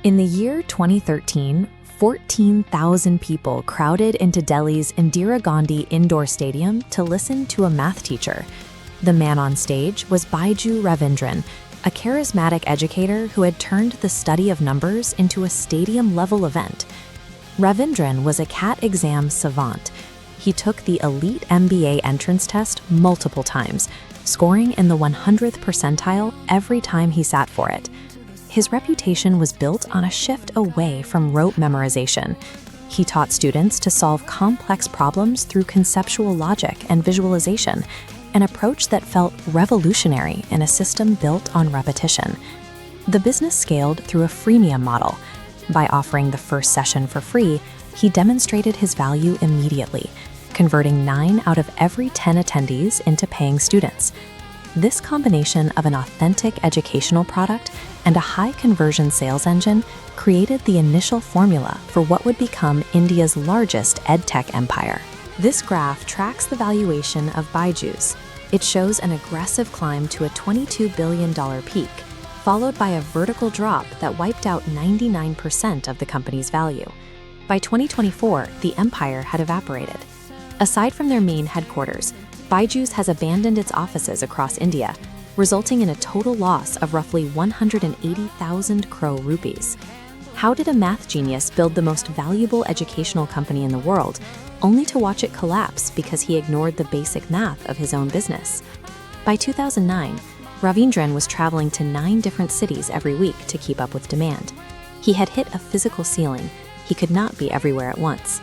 In the year 2013, 14,000 people crowded into Delhi's Indira Gandhi Indoor Stadium to listen to a math teacher. The man on stage was Byju'S Ravindran, a charismatic educator who had turned the study of numbers into a stadium-level event. Ravindran was a CAT exam savant. He took the elite MBA entrance test multiple times, scoring in the 100th percentile every time he sat for it. His reputation was built on a shift away from rote memorization. He taught students to solve complex problems through conceptual logic and visualization, an approach that felt revolutionary in a system built on repetition. The business scaled through a freemium model. By offering the first session for free, he demonstrated his value immediately, converting 9 out of every 10 attendees into paying students. This combination of an authentic educational product and a high-conversion sales engine created the initial formula for what would become India's largest edtech empire. This graph tracks the valuation of Byju'S. It shows an aggressive climb to a $22 billion peak, followed by a vertical drop that wiped out 99% of the company's value. By 2024, the empire had evaporated. Aside from their main headquarters, Byju'S has abandoned its offices across India, resulting in a total loss of roughly 180,000 crore rupees. How did a math genius build the most valuable educational company in the world, only to watch it collapse because he ignored the basic math of his own business? By 2009, Ravindran was traveling to 9 different cities every week to keep up with demand. He had hit a physical ceiling. He could not be everywhere at once.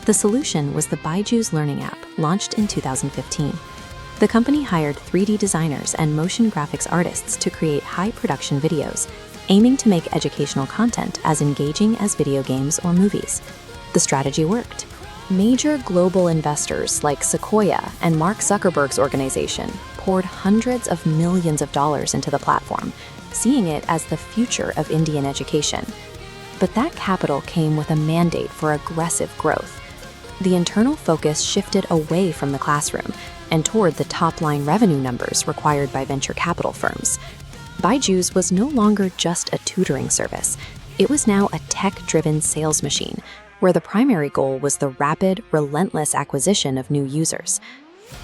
The solution was the Byju'S Learning app, launched in 2015. The company hired 3D designers and motion graphics artists to create high-production videos, aiming to make educational content as engaging as video games or movies. The strategy worked. Major global investors like Sequoia and Mark Zuckerberg's organization poured hundreds of millions of dollars into the platform, seeing it as the future of Indian education. But that capital came with a mandate for aggressive growth. The internal focus shifted away from the classroom and toward the top-line revenue numbers required by venture capital firms. Byju'S was no longer just a tutoring service. It was now a tech-driven sales machine, where the primary goal was the rapid, relentless acquisition of new users.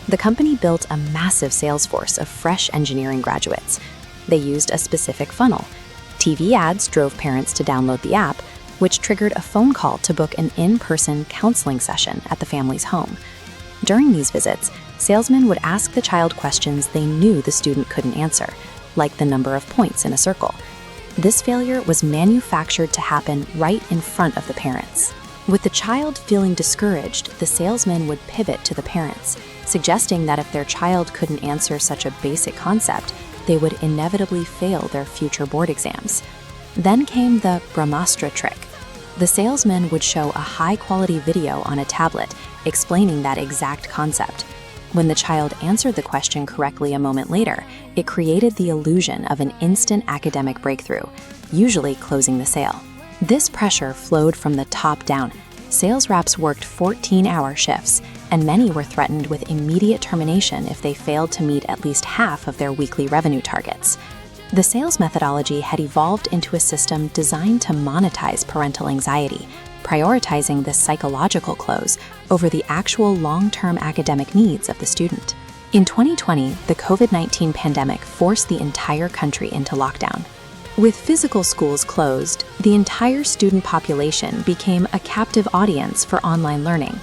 The company built a massive sales force of fresh engineering graduates. They used a specific funnel. TV ads drove parents to download the app, which triggered a phone call to book an in-person counseling session at the family's home. During these visits, salesmen would ask the child questions they knew the student couldn't answer, like the number of points in a circle. This failure was manufactured to happen right in front of the parents. With the child feeling discouraged, the salesman would pivot to the parents, suggesting that if their child couldn't answer such a basic concept, they would inevitably fail their future board exams. Then came the Brahmastra trick. The salesman would show a high-quality video on a tablet explaining that exact concept. When the child answered the question correctly a moment later, it created the illusion of an instant academic breakthrough, usually closing the sale. This pressure flowed from the top down. Sales reps worked 14-hour shifts, and many were threatened with immediate termination if they failed to meet at least half of their weekly revenue targets. The sales methodology had evolved into a system designed to monetize parental anxiety, prioritizing the psychological close over the actual long-term academic needs of the student. In 2020, the COVID-19 pandemic forced the entire country into lockdown. With physical schools closed, the entire student population became a captive audience for online learning.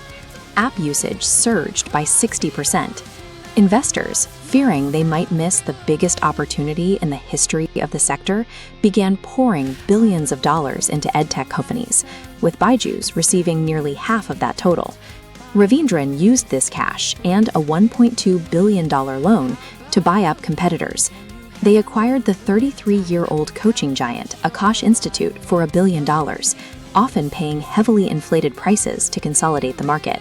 App usage surged by 60%. Investors, fearing they might miss the biggest opportunity in the history of the sector, began pouring billions of dollars into edtech companies, with Byju'S receiving nearly half of that total. Ravindran used this cash and a $1.2 billion loan to buy up competitors. They acquired the 33-year-old coaching giant Akash Institute for $1 billion, often paying heavily inflated prices to consolidate the market.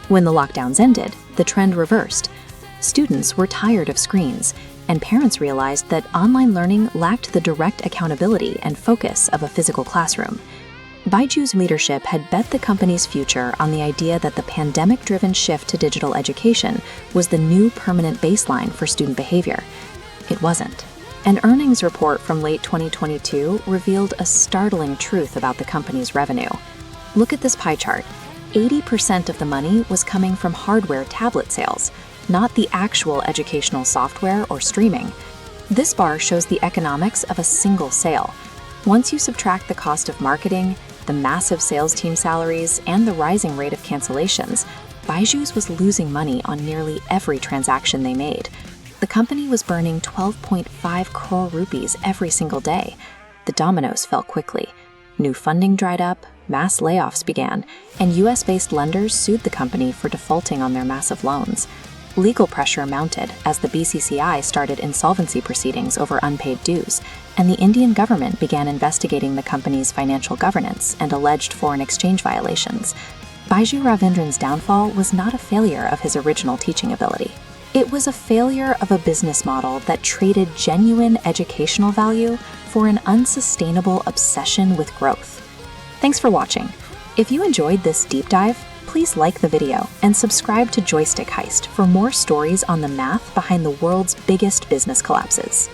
When the lockdowns ended, the trend reversed. Students were tired of screens, and parents realized that online learning lacked the direct accountability and focus of a physical classroom. Byju'S leadership had bet the company's future on the idea that the pandemic-driven shift to digital education was the new permanent baseline for student behavior. It wasn't. An earnings report from late 2022 revealed a startling truth about the company's revenue. Look at this pie chart. 80% of the money was coming from hardware tablet sales, not the actual educational software or streaming. This bar shows the economics of a single sale. Once you subtract the cost of marketing, the massive sales team salaries, and the rising rate of cancellations, Byju'S was losing money on nearly every transaction they made. The company was burning 12.5 crore rupees every single day. The dominoes fell quickly. New funding dried up, mass layoffs began, and US-based lenders sued the company for defaulting on their massive loans. Legal pressure mounted as the BCCI started insolvency proceedings over unpaid dues, and the Indian government began investigating the company's financial governance and alleged foreign exchange violations. Byju's Ravindran's downfall was not a failure of his original teaching ability. It was a failure of a business model that traded genuine educational value for an unsustainable obsession with growth. Thanks for watching. If you enjoyed this deep dive, please like the video and subscribe to Joystick Heist for more stories on the math behind the world's biggest business collapses.